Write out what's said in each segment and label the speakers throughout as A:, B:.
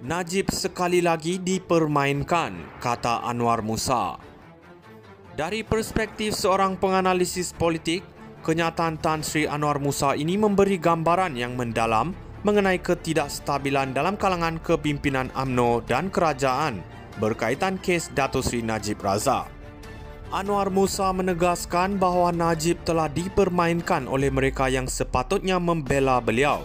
A: Najib sekali lagi dipermainkan, kata Anwar Musa. Dari perspektif seorang penganalisis politik, kenyataan Tan Sri Anwar Musa ini memberi gambaran yang mendalam mengenai ketidakstabilan dalam kalangan kepimpinan UMNO dan kerajaan berkaitan kes Datuk Seri Najib Razak. Anwar Musa menegaskan bahawa Najib telah dipermainkan oleh mereka yang sepatutnya membela beliau,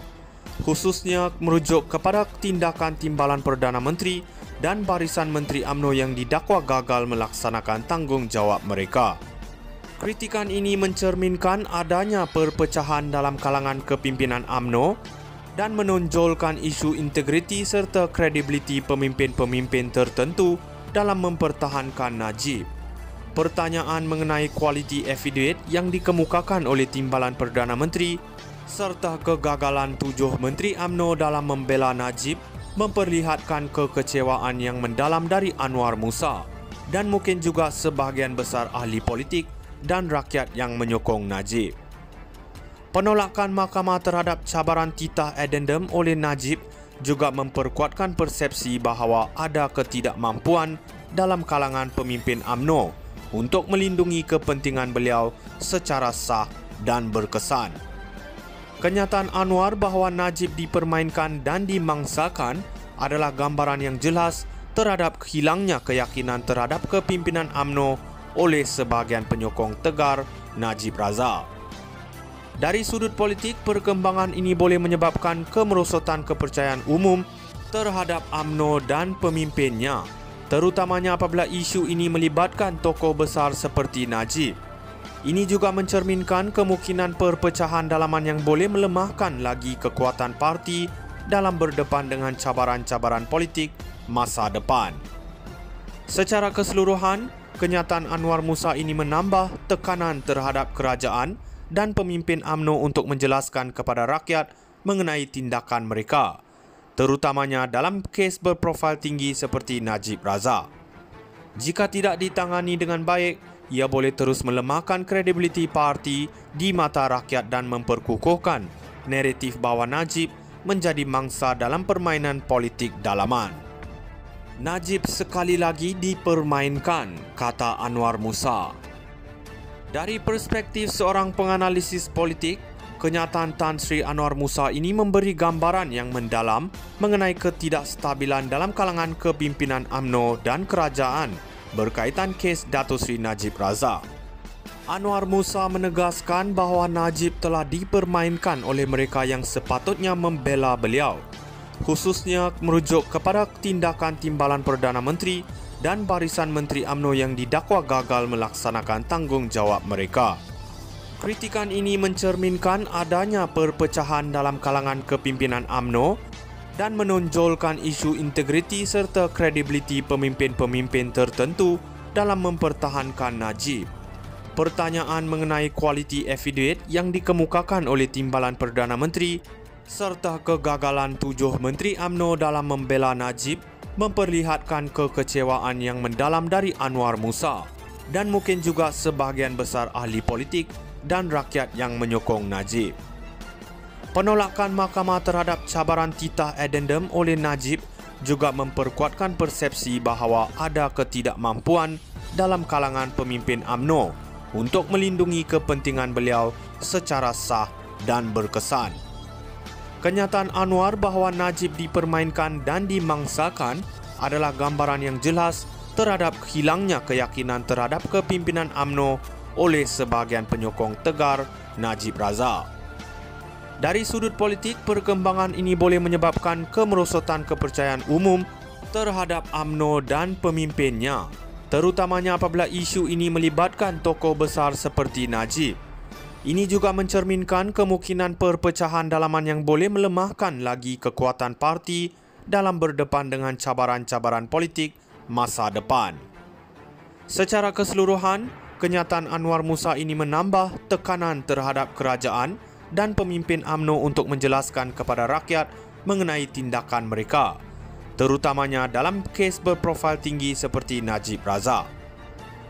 A: khususnya merujuk kepada tindakan Timbalan Perdana Menteri dan barisan Menteri UMNO yang didakwa gagal melaksanakan tanggungjawab mereka. Kritikan ini mencerminkan adanya perpecahan dalam kalangan kepimpinan UMNO dan menonjolkan isu integriti serta kredibiliti pemimpin-pemimpin tertentu dalam mempertahankan Najib. Pertanyaan mengenai kualiti affidavit yang dikemukakan oleh Timbalan Perdana Menteri serta kegagalan 7 Menteri UMNO dalam membela Najib memperlihatkan kekecewaan yang mendalam dari Anwar Musa dan mungkin juga sebahagian besar ahli politik dan rakyat yang menyokong Najib. Penolakan mahkamah terhadap cabaran titah addendum oleh Najib juga memperkuatkan persepsi bahawa ada ketidakmampuan dalam kalangan pemimpin UMNO untuk melindungi kepentingan beliau secara sah dan berkesan. Kenyataan Anwar bahawa Najib dipermainkan dan dimangsakan adalah gambaran yang jelas terhadap hilangnya keyakinan terhadap kepimpinan UMNO oleh sebahagian penyokong tegar Najib Razak. Dari sudut politik, perkembangan ini boleh menyebabkan kemerosotan kepercayaan umum terhadap UMNO dan pemimpinnya, terutamanya apabila isu ini melibatkan tokoh besar seperti Najib. Ini juga mencerminkan kemungkinan perpecahan dalaman yang boleh melemahkan lagi kekuatan parti dalam berdepan dengan cabaran-cabaran politik masa depan. Secara keseluruhan, kenyataan Anwar Musa ini menambah tekanan terhadap kerajaan dan pemimpin UMNO untuk menjelaskan kepada rakyat mengenai tindakan mereka, terutamanya dalam kes berprofil tinggi seperti Najib Razak. Jika tidak ditangani dengan baik, ia boleh terus melemahkan kredibiliti parti di mata rakyat dan memperkukuhkan naratif bahawa Najib menjadi mangsa dalam permainan politik dalaman. Najib sekali lagi dipermainkan, kata Anwar Musa. Dari perspektif seorang penganalisis politik, kenyataan Tan Sri Anwar Musa ini memberi gambaran yang mendalam mengenai ketidakstabilan dalam kalangan kepimpinan UMNO dan kerajaan berkaitan kes Datuk Seri Najib Razak. Anwar Musa menegaskan bahawa Najib telah dipermainkan oleh mereka yang sepatutnya membela beliau, khususnya merujuk kepada tindakan Timbalan Perdana Menteri dan barisan Menteri UMNO yang didakwa gagal melaksanakan tanggungjawab mereka. Kritikan ini mencerminkan adanya perpecahan dalam kalangan kepimpinan UMNO dan menonjolkan isu integriti serta kredibiliti pemimpin-pemimpin tertentu dalam mempertahankan Najib. Pertanyaan mengenai kualiti affidavit yang dikemukakan oleh Timbalan Perdana Menteri serta kegagalan 7 Menteri UMNO dalam membela Najib memperlihatkan kekecewaan yang mendalam dari Anwar Musa dan mungkin juga sebahagian besar ahli politik dan rakyat yang menyokong Najib. Penolakan mahkamah terhadap cabaran titah addendum oleh Najib juga memperkuatkan persepsi bahawa ada ketidakmampuan dalam kalangan pemimpin UMNO untuk melindungi kepentingan beliau secara sah dan berkesan. Kenyataan Anwar bahawa Najib dipermainkan dan dimangsakan adalah gambaran yang jelas terhadap hilangnya keyakinan terhadap kepimpinan UMNO oleh sebahagian penyokong tegar Najib Razak. Dari sudut politik, perkembangan ini boleh menyebabkan kemerosotan kepercayaan umum terhadap UMNO dan pemimpinnya, terutamanya apabila isu ini melibatkan tokoh besar seperti Najib. Ini juga mencerminkan kemungkinan perpecahan dalaman yang boleh melemahkan lagi kekuatan parti dalam berdepan dengan cabaran-cabaran politik masa depan. Secara keseluruhan, kenyataan Anwar Musa ini menambah tekanan terhadap kerajaan dan pemimpin UMNO untuk menjelaskan kepada rakyat mengenai tindakan mereka, terutamanya dalam kes berprofil tinggi seperti Najib Razak.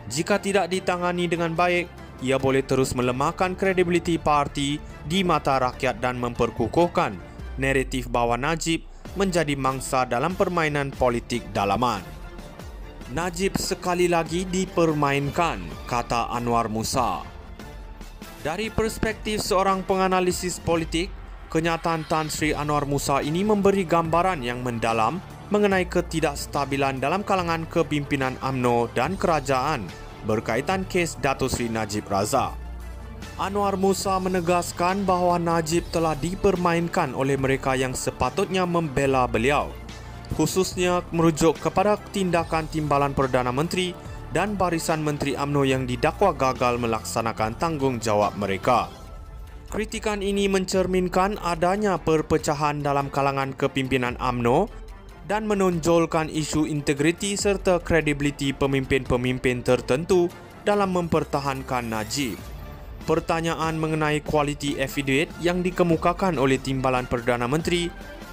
A: Jika tidak ditangani dengan baik, ia boleh terus melemahkan kredibiliti parti di mata rakyat dan memperkukuhkan naratif bahawa Najib menjadi mangsa dalam permainan politik dalaman. Najib sekali lagi dipermainkan, kata Anwar Musa. Dari perspektif seorang penganalisis politik, kenyataan Tan Sri Anwar Musa ini memberi gambaran yang mendalam mengenai ketidakstabilan dalam kalangan kepimpinan UMNO dan kerajaan berkaitan kes Datuk Seri Najib Razak. Anwar Musa menegaskan bahawa Najib telah dipermainkan oleh mereka yang sepatutnya membela beliau, khususnya merujuk kepada tindakan Timbalan Perdana Menteri dan barisan Menteri UMNO yang didakwa gagal melaksanakan tanggungjawab mereka. Kritikan ini mencerminkan adanya perpecahan dalam kalangan kepimpinan UMNO dan menonjolkan isu integriti serta kredibiliti pemimpin-pemimpin tertentu dalam mempertahankan Najib. Pertanyaan mengenai kualiti affidavit yang dikemukakan oleh Timbalan Perdana Menteri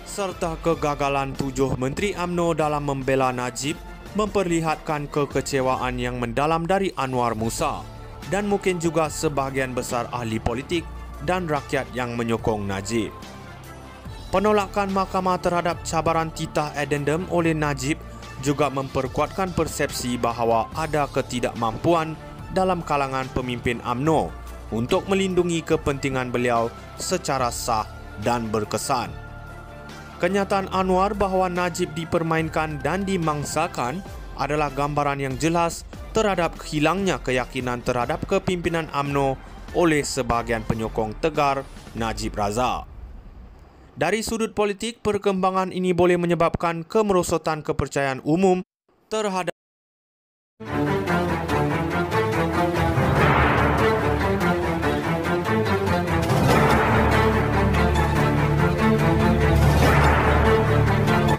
A: serta kegagalan 7 Menteri UMNO dalam membela Najib memperlihatkan kekecewaan yang mendalam dari Anwar Musa dan mungkin juga sebahagian besar ahli politik dan rakyat yang menyokong Najib. Penolakan mahkamah terhadap cabaran titah addendum oleh Najib juga memperkuatkan persepsi bahawa ada ketidakmampuan dalam kalangan pemimpin UMNO untuk melindungi kepentingan beliau secara sah dan berkesan. Kenyataan Anwar bahawa Najib dipermainkan dan dimangsakan adalah gambaran yang jelas terhadap hilangnya keyakinan terhadap kepimpinan UMNO oleh sebahagian penyokong tegar Najib Razak. Dari sudut politik, perkembangan ini boleh menyebabkan kemerosotan kepercayaan umum terhadap